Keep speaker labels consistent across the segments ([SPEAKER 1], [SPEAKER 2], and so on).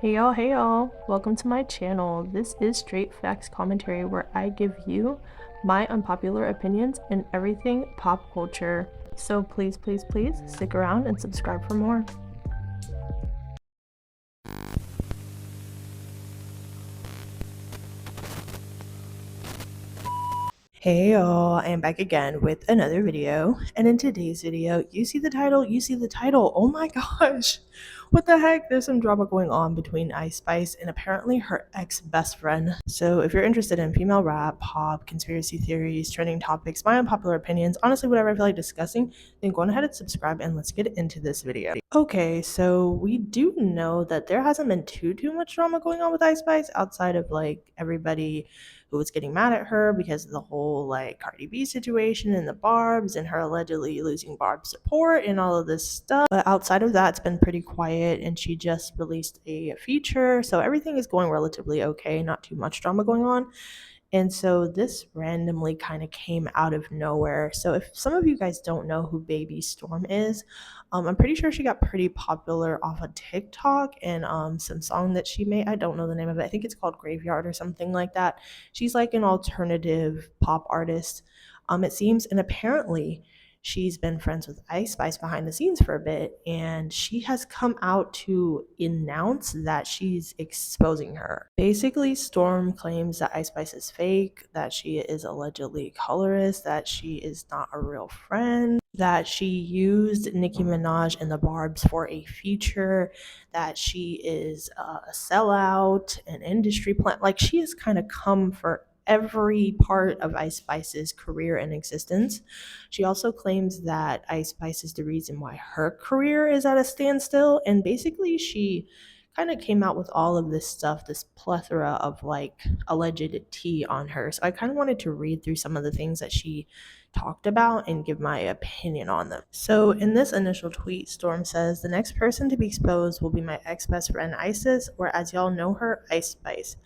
[SPEAKER 1] Hey y'all, welcome to my channel. This is Straight Facts Commentary where I give you my unpopular opinions in everything pop culture. So please stick around and subscribe for more. Hey y'all, I am back again with another video, and in today's video, you see the title, oh my gosh, what the heck, there's some drama going on between Ice Spice and apparently her ex-best friend. So if you're interested in female rap, pop, conspiracy theories, trending topics, my unpopular opinions, honestly whatever I feel like discussing, then go ahead and subscribe and let's get into this video. Okay, so we do know that there hasn't been too much drama going on with Ice Spice outside of like everybody who was getting mad at her because of the whole like Cardi B situation and the Barbs and her allegedly losing Barb's support and all of this stuff. But outside of that, it's been pretty quiet and she just released a feature. So everything is going relatively okay, not too much drama going on. And so this randomly kind of came out of nowhere. So if some of you guys don't know who Baby Storm is, I'm pretty sure she got pretty popular off of TikTok and some song that she made. I don't know the name of it. I think it's called Graveyard or something like that. She's like an alternative pop artist, it seems. And apparently she's been friends with Ice Spice behind the scenes for a bit, and she has come out to announce that she's exposing her. Basically, Storm claims that Ice Spice is fake, that she is allegedly colorist, that she is not a real friend, that she used Nicki Minaj and the Barbs for a feature, that she is a sellout, an industry plant. Like, she has kind of come for every part of Ice Spice's career and existence. She also claims that Ice Spice is the reason why her career is at a standstill. And basically, she kind of came out with all of this stuff, this plethora of like alleged tea on her. So I kind of wanted to read through some of the things that she talked about and give my opinion on them. So in this initial tweet, Storm says, "The next person to be exposed will be my ex-best friend Isis, or as y'all know her, Ice Spice.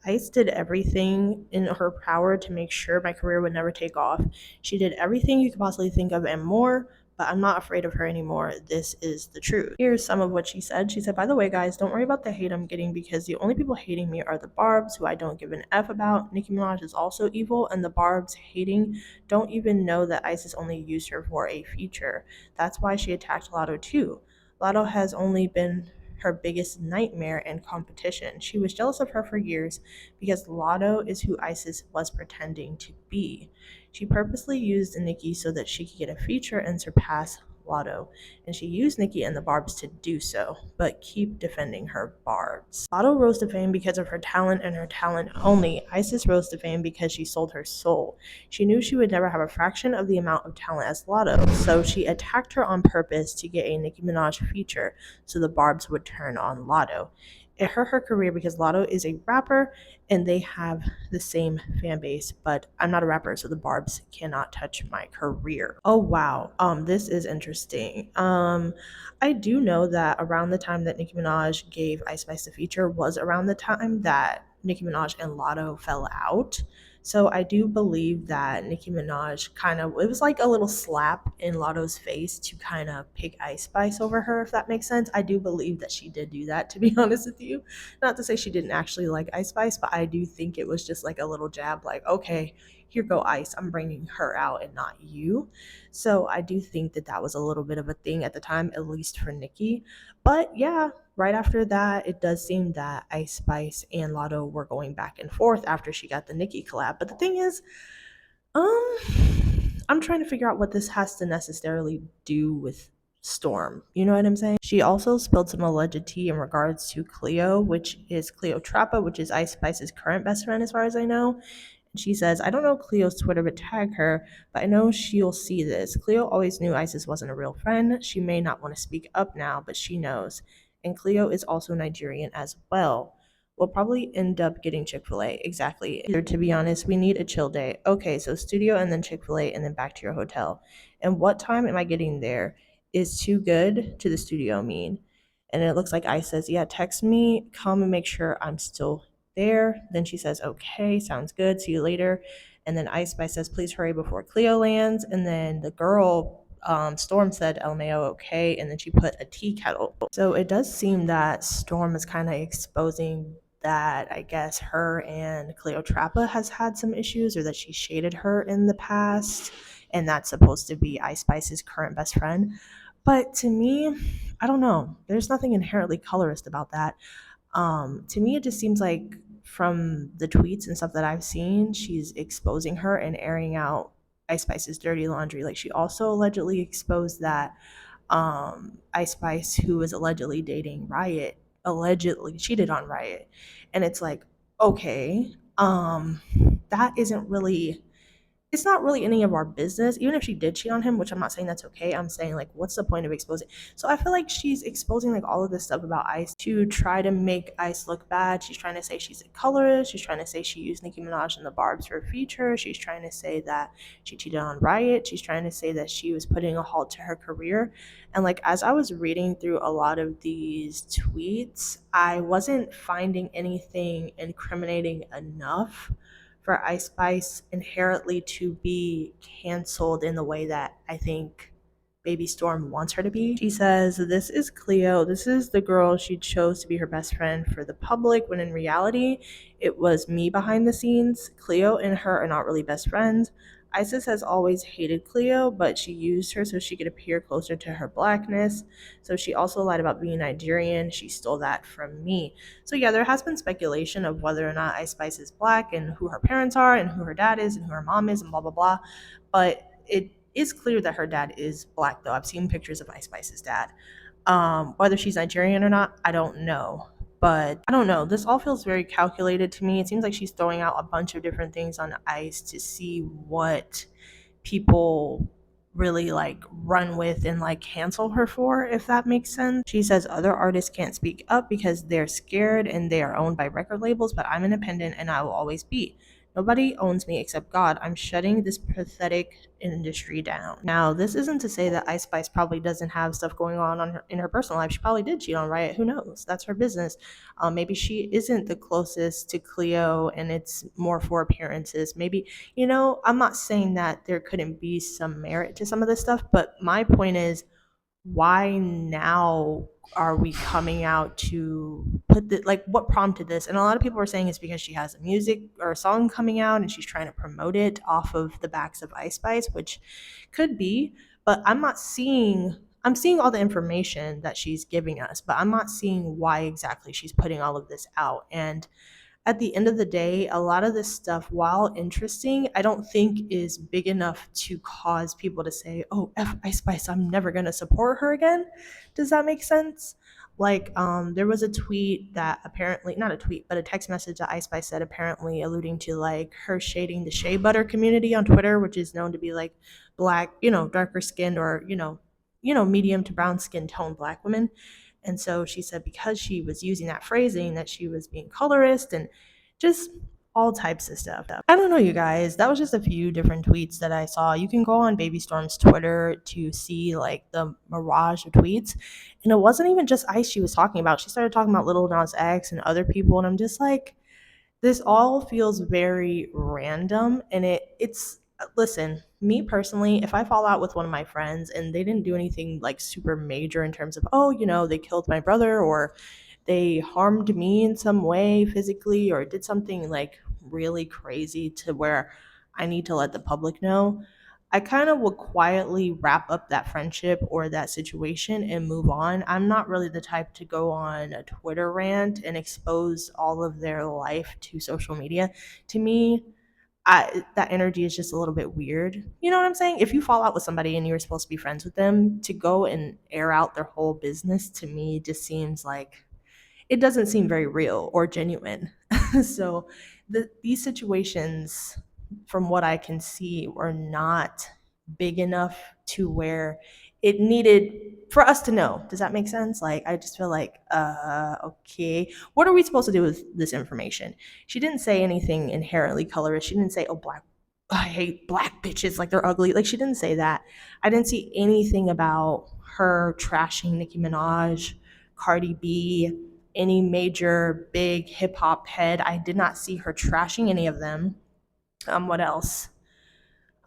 [SPEAKER 1] Ice did everything in her power to make sure my career would never take off. She did everything you could possibly think of and more, but I'm not afraid of her anymore. This is the truth." Here's some of what she said. She said, "By the way, guys, don't worry about the hate I'm getting because the only people hating me are the Barbs, who I don't give an F about. Nicki Minaj is also evil, and the Barbs hating don't even know that Isis only used her for a feature. That's why she attacked Lotto too. Lotto has only been her biggest nightmare and competition. She was jealous of her for years because Lotto is who Isis was pretending to be. She purposely used Nicki so that she could get a feature and surpass Lotto, and she used Nicki and the Barbs to do so, but keep defending her Barbs. Lotto rose to fame because of her talent and her talent only. Isis rose to fame because she sold her soul. She knew she would never have a fraction of the amount of talent as Lotto, so she attacked her on purpose to get a Nicki Minaj feature so the Barbs would turn on Lotto. It hurt her career because Lotto is a rapper and they have the same fan base, but I'm not a rapper, so the Barbs cannot touch my career." Oh wow, this is interesting. I do know that around the time that Nicki Minaj gave Ice Spice the feature was around the time that Nicki Minaj and Lotto fell out. So I do believe that Nicki Minaj kind of, it was like a little slap in Lotto's face to kind of pick Ice Spice over her, if that makes sense. I do believe that she did do that, to be honest with you. Not to say she didn't actually like Ice Spice, but I do think it was just like a little jab, like, okay, here go Ice, I'm bringing her out and not you. So I do think that that was a little bit of a thing at the time, at least for Nicki. But yeah, right after that, it does seem that Ice Spice and Lotto were going back and forth after she got the Nicki collab. But the thing is, um, I'm trying to figure out what this has to necessarily do with Storm. You know what I'm saying? She also spilled some alleged tea in regards to Cleo, which is Cleo Trappa, which is Ice Spice's current best friend, as far as I know. And she says, "I don't know Cleo's Twitter, but tag her, but I know she'll see this. Cleo always knew Isis wasn't a real friend. She may not want to speak up now, but she knows. And Cleo is also Nigerian as well. We'll probably end up getting Chick-fil-A." Exactly. To be honest, we need a chill day. Okay, so studio and then Chick-fil-A and then back to your hotel. And what time am I getting there? Is too good to the studio mean? And it looks like Ice says, "Yeah, text me, come and make sure I'm still there." Then she says, "Okay, sounds good. See you later." And then Ice Spice says, "Please hurry before Cleo lands." And then the girl Storm said LMAO okay, and then she put a tea kettle. So it does seem that Storm is kind of exposing that I guess her and Cleotrapa has had some issues, or that she shaded her in the past, and that's supposed to be Ice Spice's current best friend. But to me, I don't know. There's nothing inherently colorist about that. To me, it just seems like from the tweets and stuff that I've seen, she's exposing her and airing out Ice Spice's dirty laundry. Like she also allegedly exposed that Ice Spice, who was allegedly dating Riot, allegedly cheated on Riot. And it's like, okay, that isn't really, it's not really any of our business. Even if she did cheat on him, which I'm not saying that's okay, I'm saying like, what's the point of exposing? So I feel like she's exposing like all of this stuff about Ice to try to make Ice look bad. She's trying to say she's a colorist. She's trying to say she used Nicki Minaj and the Barbs for a feature. She's trying to say that she cheated on Riot. She's trying to say that she was putting a halt to her career. And like as I was reading through a lot of these tweets, I wasn't finding anything incriminating enough for Ice Spice inherently to be canceled in the way that I think Baby Storm wants her to be. She says, "This is Cleo. This is the girl she chose to be her best friend for the public, when in reality, it was me behind the scenes. Cleo and her are not really best friends. Isis has always hated Cleo, but she used her so she could appear closer to her blackness. So she also lied about being Nigerian. She stole that from me." So yeah, there has been speculation of whether or not Ice Spice is black and who her parents are and who her dad is and who her mom is and blah blah blah. But it is clear that her dad is black, though. I've seen pictures of Ice Spice's dad. Whether she's Nigerian or not, I don't know. But I don't know. This all feels very calculated to me. It seems like she's throwing out a bunch of different things on Ice to see what people really like run with and like cancel her for, if that makes sense. She says other artists can't speak up because they're scared and they are owned by record labels, but I'm independent and I will always be. Nobody owns me except God. I'm shutting this pathetic industry down. Now, this isn't to say that Ice Spice probably doesn't have stuff going on her, in her personal life. She probably did cheat on Riot. Who knows? That's her business. Maybe she isn't the closest to Cleo and it's more for appearances. Maybe, I'm not saying that there couldn't be some merit to some of this stuff, but my point is, why now are we coming out to put the, like, what prompted this? And a lot of people are saying it's because she has a music or a song coming out and she's trying to promote it off of the backs of Ice Spice, which could be, but I'm seeing all the information that she's giving us, but I'm not seeing why exactly she's putting all of this out. And at the end of the day, a lot of this stuff, while interesting, I don't think is big enough to cause people to say, "Oh, F Ice Spice, I'm never gonna support her again." Does that make sense? Like, there was a tweet that apparently, not a tweet, but a text message that Ice Spice said, apparently alluding to like her shading the shea butter community on Twitter, which is known to be like black, darker skinned, or medium to brown skin tone black women. And so she said because she was using that phrasing, that she was being colorist and just all types of stuff. I don't know, you guys. That was just a few different tweets that I saw. You can go on Baby Storm's Twitter to see like the mirage of tweets. And it wasn't even just Ice she was talking about. She started talking about Lil Nas X and other people. And I'm just like, this all feels very random. And it's listen, me personally, if I fall out with one of my friends and they didn't do anything like super major in terms of, oh, they killed my brother or they harmed me in some way physically or did something like really crazy to where I need to let the public know, I kind of would quietly wrap up that friendship or that situation and move on. I'm not really the type to go on a Twitter rant and expose all of their life to social media. To me, that energy is just a little bit weird. You know what I'm saying? If you fall out with somebody and you're supposed to be friends with them, to go and air out their whole business to me just seems like it doesn't seem very real or genuine. So these situations, from what I can see, were not big enough to where it needed for us to know. Does that make sense? Like, I just feel like, okay, what are we supposed to do with this information? She didn't say anything inherently colorist. She didn't say, oh, I hate black bitches, like they're ugly. Like, she didn't say that. I didn't see anything about her trashing Nicki Minaj, Cardi B, any major big hip hop head. I did not see her trashing any of them. What else?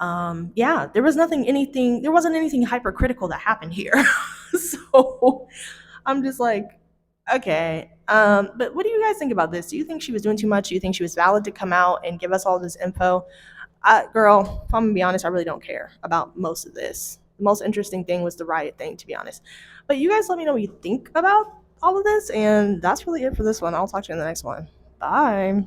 [SPEAKER 1] Yeah, there wasn't anything hypercritical that happened here. So I'm just like, okay. But what do you guys think about this? Do you think she was doing too much? Do you think she was valid to come out and give us all this info? Girl, if I'm gonna be honest, I really don't care about most of this. The most interesting thing was the riot thing, to be honest. But you guys let me know what you think about all of this, and that's really it for this one. I'll talk to you in the next one. Bye.